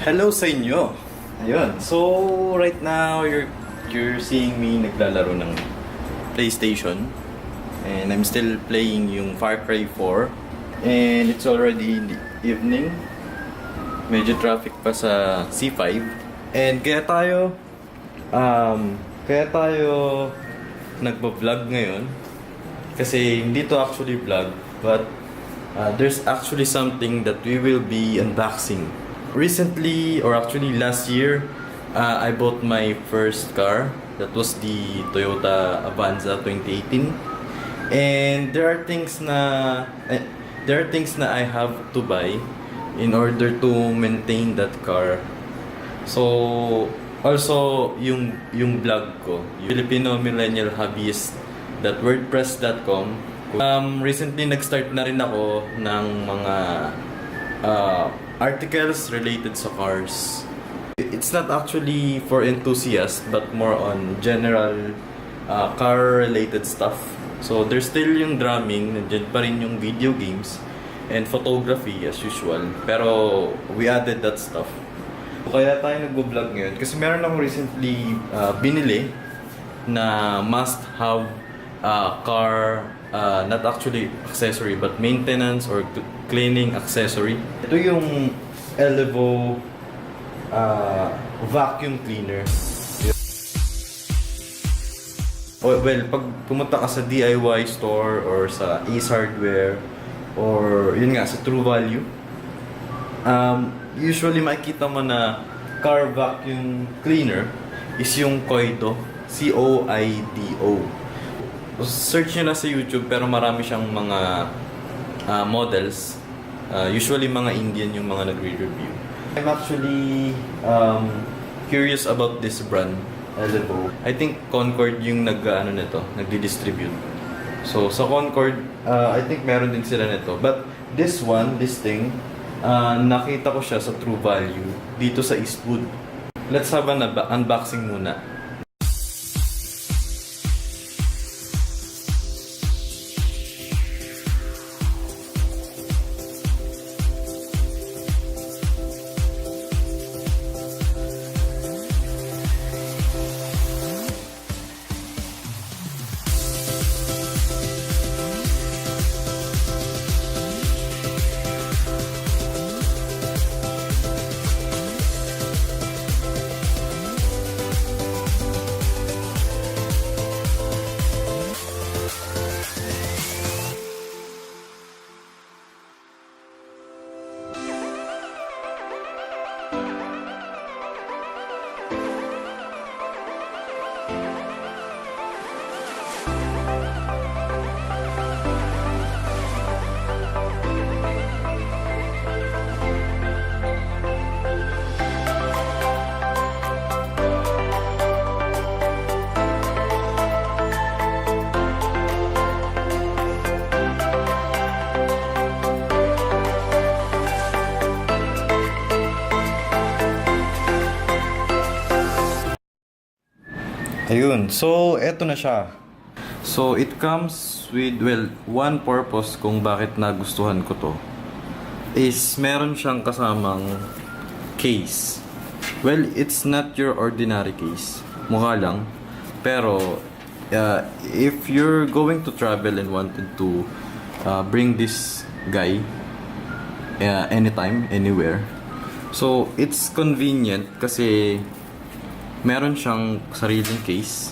Hello sa inyo. Ayun. So, right now you're seeing me naglalaro ng PlayStation. And I'm still playing yung Far Cry 4. And it's already in the evening. Medyo traffic pa sa C5. And kaya tayo nagba-vlog ngayon. Kasi hindi to actually vlog, but there's actually something that we will be unboxing. Recently, or actually last year, I bought my first car. That was the Toyota Avanza 2018. And there are things na I have to buy in order to maintain that car. So also yung vlog ko, Filipino Millennial Hobbyist .wordpress.com. Recently nag-start na rin ako ng mga articles related sa cars. It's not actually for enthusiasts, but more on general car-related stuff. So there's still yung drumming, nandiyan pa rin yung video games, and photography as usual. Pero we added that stuff. Kaya tayo nag-vlog ngayon kasi meron akong recently binili na must-have car, not actually accessory but maintenance or cleaning accessory. Ito yung Elevo vacuum cleaner. Well, pag pumunta ka sa DIY store or sa Ace Hardware or yun nga sa True Value, usually makikita mo na car vacuum cleaner is yung Koido, C-O-I-D-O. Search nyo na sa YouTube, pero marami siyang mga models. Usually mga Indian yung mga nagre-review. I'm actually curious about this brand, Elevo. I think Concord yung nagdi-distribute. So sa Concord, I think meron din sila nito. But this thing, nakita ko siya sa True Value dito sa Eastwood. Let's have an unboxing muna. Ayun, so eto na siya. So it comes with, well, one purpose kung bakit nagustuhan ko to is meron siyang kasamang case. Well, it's not your ordinary case. Mukha lang. Pero if you're going to travel and wanted to bring this guy anytime, anywhere, so it's convenient kasi meron siyang sariling case.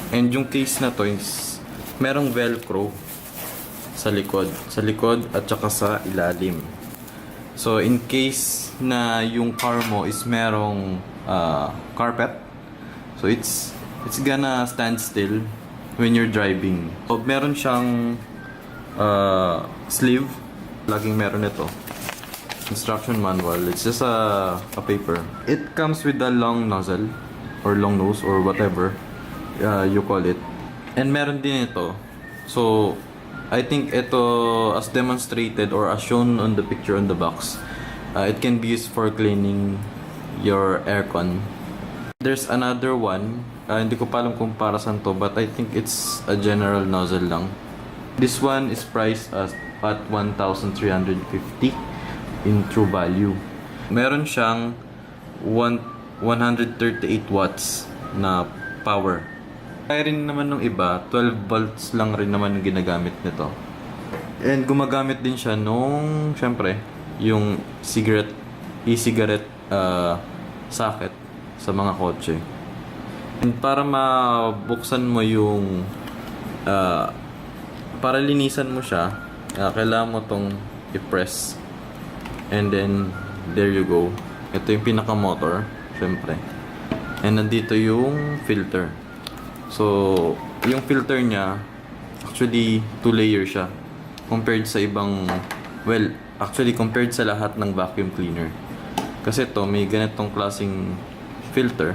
And yung case na to is merong velcro sa likod at saka sa ilalim. So in case na yung car mo is merong carpet, so it's gonna stand still when you're driving. So meron siyang sleeve, laging meron ito. Instruction manual, it's just a paper. It comes with a long nozzle or long nose or whatever you call it. And meron din ito. So I think ito, as demonstrated or as shown on the picture on the box, it can be used for cleaning your aircon. There's another one, hindi ko pa alam kung para saan to, but I think it's a general nozzle lang. This one is priced at 1,350 in True Value. Meron siyang 138 watts na power. Kaya rin naman nung iba, 12 volts lang rin naman yung ginagamit nito. And gumagamit din siya nung, syempre, yung e-cigarette socket sa mga kotse. And para mabuksan mo yung, para linisan mo siya, kailangan mo tong i-press. And then, there you go. Ito yung pinaka-motor, syempre. And nandito yung filter. So, yung filter niya, actually, 2-layer siya. Compared sa ibang, well, actually, compared sa lahat ng vacuum cleaner. Kasi ito, may ganitong klaseng filter.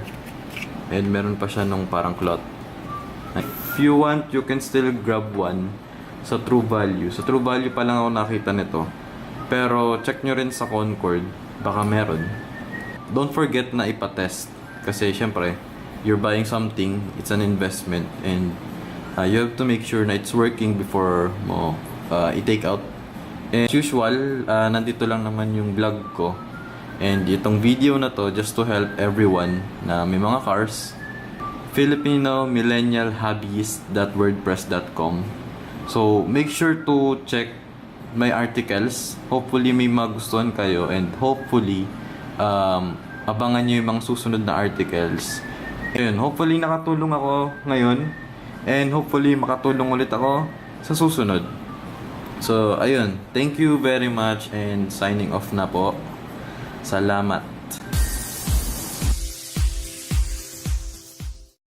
And meron pa siya nung parang cloth. If you want, you can still grab one sa True Value. Sa True Value pa lang ako nakita nito. Pero, check nyo rin sa Concord. Baka meron. Don't forget na ipatest. Kasi, syempre, you're buying something, it's an investment, and you have to make sure na it's working before mo i-take out. And as usual, nandito lang naman yung vlog ko. And itong video na to, just to help everyone na may mga cars. FilipinoMillennialHobbyist.wordpress.com. So, make sure to check my articles. Hopefully, may magustuhan kayo, and hopefully, abangan nyo yung mga susunod na articles. Ayun, hopefully nakatulong ako ngayon. And hopefully makatulong ulit ako sa susunod. So, ayun. Thank you very much and signing off na po. Salamat.